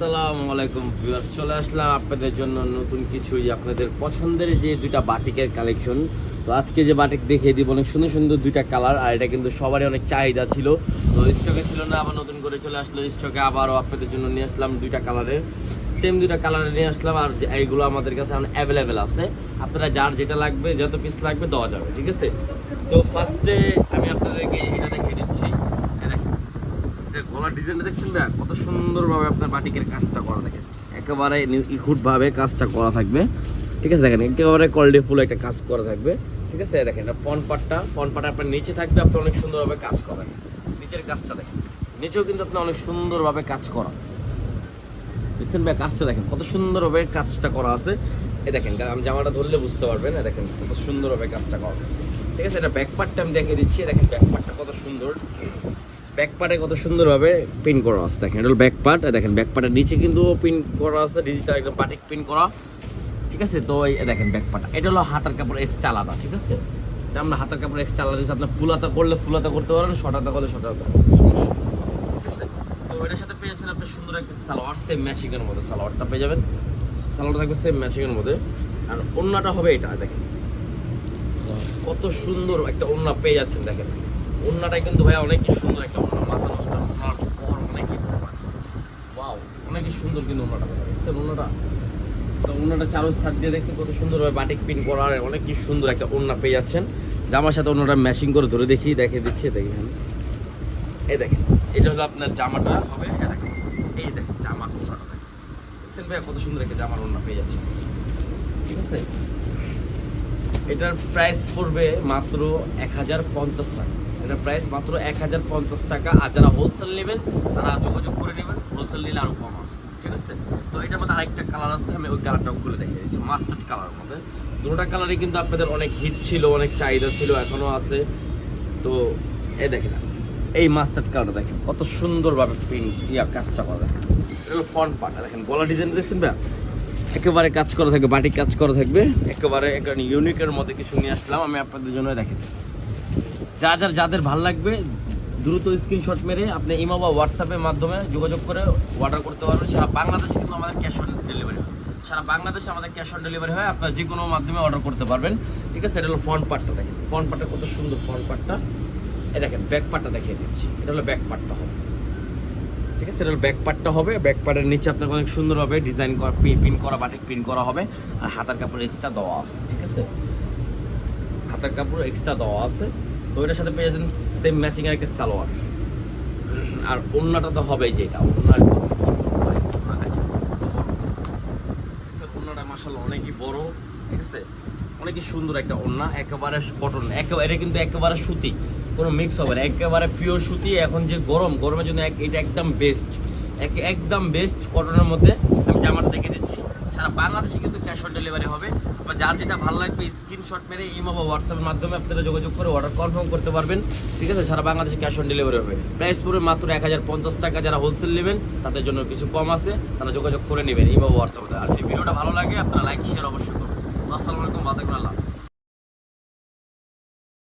আসসালামু আলাইকুম ভিউয়ার্স, চলে আসলাম আপনাদের জন্য নতুন কিছুই আপনাদের পছন্দের যে দুইটা বাটিকের কালেকশন। তো আজকে যে বাটিক দেখিয়ে দিব অনেক সুন্দর সুন্দর দুইটা কালার, আর এটা কিন্তু সবারই অনেক চাহিদা ছিল, তো স্টকে ছিল না, আবার নতুন করে চলে আসলো স্টকে। আবারও আপনাদের জন্য নিয়ে আসলাম দুইটা কালারের, সেম দুইটা কালারে নিয়ে আসলাম। আর এইগুলো আমাদের কাছে এখন অ্যাভেলেবেল আছে, আপনারা যার যেটা লাগবে যত পিস লাগবে দেওয়া যাবে, ঠিক আছে। তো ফার্স্টে আমি আপনাদেরকে এটা দেখিয়ে দিচ্ছি। গলার ডিজাইনটা দেখছেন ভাই, কত সুন্দরভাবে আপনার বাটিকের কাজটা করা, দেখেন একেবারে নিখুঁতভাবে কাজটা করা থাকবে, ঠিক আছে। দেখেন একেবারে কোয়ালিটি ফুল একটা কাজ করা থাকবে, ঠিক আছে। দেখেন এটা ফ্রন্ট পার্টটা আপনার নিচে থাকবে, আপনি অনেক সুন্দরভাবে কাজ করেন। নিচের কাজটা দেখেন, নিচেও কিন্তু আপনি অনেক সুন্দরভাবে কাজ করা দেখছেন ভাই, কাজটা দেখেন কত সুন্দরভাবে কাজটা করা আছে। দেখেন আমি জামাটা ধরলে বুঝতে পারবেন, দেখেন কত সুন্দরভাবে কাজটা করা, ঠিক আছে। এটা ব্যাক পার্টটা আমি দেখিয়ে দিচ্ছি, দেখেন ব্যাক পার্টটা কত সুন্দর, ব্যাক পার্টে কত সুন্দরভাবে প্রিন্ট করা আছে। দেখেন এটা ব্যাক পার্ট, দেখেন ব্যাক পার্টের নিচে কিন্তু প্রিন্ট করা আছে, ডিজিটাল একদম বাটিক প্রিন্ট করা, ঠিক আছে। তো এই দেখেন ব্যাক পার্ট, এটা হলো হাতার কাপড় এক্সট্রা আলাদা, ঠিক আছে। এটা আমরা হাতার কাপড় এক্সট্রা আলাদা দিচ্ছি, আপনার ফুল হাতা করলে ফুল হাতা করতে পারেন, শর্ট হাতা করলে শর্ট হাতা, ঠিক আছে। তো এটার সাথে পেয়ে যাচ্ছেন আপনি সুন্দর একটা সালোয়ার, সেম ম্যাচিংয়ের মধ্যে সালোয়ারটা পেয়ে যাবেন, সালোয়ার থাকবে সেম ম্যাচিংয়ের মধ্যে। আর ওড়নাটা হবে এটা, দেখেন কত সুন্দর একটা ওড়না পেয়ে যাচ্ছেন। দেখেন ওড়নাটাই কিন্তু ভাই অনেকই সুন্দর একটা ওড়না, মাথা নষ্ট, ওড়নার বহর অনেকই ওয়াও, অনেকই সুন্দর কিন্তু ওড়নাটা দেখছেন। ওড়নাটা তো ওড়নাটা চারো সাইড দিয়ে দেখছেন কত সুন্দরভাবে বাটিক প্রিন্ট করা, আর অনেকই সুন্দর একটা ওড়না পেয়ে যাচ্ছেন। জামার সাথে ওড়নাটা ম্যাচিং করে ধরে দেখিয়ে দিচ্ছি, দেখেন এই দেখেন এটা হলো আপনার জামাটা হবে, এই দেখেন জামার ওড়নাটা দেখছেন ভাই, কত সুন্দর একটা জামার ওড়না পেয়ে যাচ্ছে, ঠিক আছে। এটার প্রাইস পড়বে মাত্র 1050 টাকা, এটার প্রাইস মাত্র 1050 টাকা। আর যারা হোলসেল নেবেন তারা যোগাযোগ করে নেবেন, হোলসেল নিলে আরও কম আছে, ঠিক আছে। তো এটার মধ্যে আরেকটা কালার আছে, আমি ওই কালারটাও খুলে দেখিয়ে দিচ্ছি, মাস্টার্ড কালারের মধ্যে। দুটোটা কালারই কিন্তু আপনাদের অনেক হিট ছিল, অনেক চাহিদা ছিল, এখনও আছে। তো এই দেখেন এই মাস্টার্ড কালারটা দেখেন কত সুন্দরভাবে প্রিন্ট কাজটা করা, দেখেন এটা হলো ফ্রন্ট পার্টটা, দেখেন গলা ডিজাইন দেখছেন ভাই, একেবারে কাজ করা থাকবে, বাটিক কাজ করা থাকবে, একেবারে ইউনিকের মধ্যে কিছু নিয়ে আসলাম আমি আপনাদের জন্য। দেখেন যাদের ভালো লাগবে দ্রুত স্ক্রিনশট মেরে আপনি ইমো বা হোয়াটসঅ্যাপের মাধ্যমে যোগাযোগ করে অর্ডার করতে পারবেন। সারা বাংলাদেশে কিন্তু আমাদের ক্যাশ অন ডেলিভারি হয়, সারা বাংলাদেশে আমাদের ক্যাশ অন ডেলিভারি হয়, আপনার যে কোনো মাধ্যমে অর্ডার করতে পারবেন, ঠিক আছে। এটা হলো ফ্রন্ট পার্টটা, দেখেন ফ্রন্ট পার্টটা কত সুন্দর ফ্রন্ট পার্টটা। এই দেখেন ব্যাক পার্টটা দেখিয়ে দিচ্ছি, এটা হলো ব্যাক পার্টটা হবে, ঠিক আছে। এটা ব্যাক পার্টটা হবে, ব্যাক পার্টের নিচে আপনাকে অনেক সুন্দরভাবে ডিজাইন করা প্রিন্ট করা বাটিক প্রিন্ট করা হবে, আর হাতার কাপড় এক্সট্রা দেওয়া আছে, ঠিক আছে। হাতার কাপড় এক্সট্রা দেওয়া আছে। তো এটার সাথে পেয়ে যাচ্ছেন সেম ম্যাচিং এর একটা সালোয়ার, আর ওড়নাটা তো হবেই, যেটা ওড়নাটা মাশাআল্লাহ অনেকই বড়, ঠিক আছে, অনেকই সুন্দর একটা ওড়না, একেবারে কটন, একেবারে কিন্তু একেবারে সুতি, কোনো মিক্স হবে না, একেবারে পিওর সুতি। এখন যে গরমের জন্য এটা একদম বেস্ট, একদম বেস্ট কটনের মধ্যে আমি জামাটা দেখে দিচ্ছি। সারা বাংলাদেশে কিন্তু ক্যাশ অন ডেলিভারি হবে, বা যার যেটা ভালো লাগবে স্ক্রিনশট মেরে ইমো বা হোয়াটসঅ্যাপের মাধ্যমে আপনারা যোগাযোগ করে অর্ডার কনফার্ম করতে পারবেন, ঠিক আছে। সারা বাংলাদেশে ক্যাশ অন ডেলিভারি হবে, প্রাইস পড়বে মাত্র 1050 টাকা। যারা হোলসেল নেবেন তাদের জন্য কিছু কম আছে, তারা যোগাযোগ করে নেবেন ইমো বা হোয়াটসঅ্যাপে। আর যদি ভিডিওটা ভালো লাগে আপনারা লাইক শেয়ার অবশ্যই করবেন। আসসালামু আলাইকুম, ভালো থাকবেন, আল্লাহ।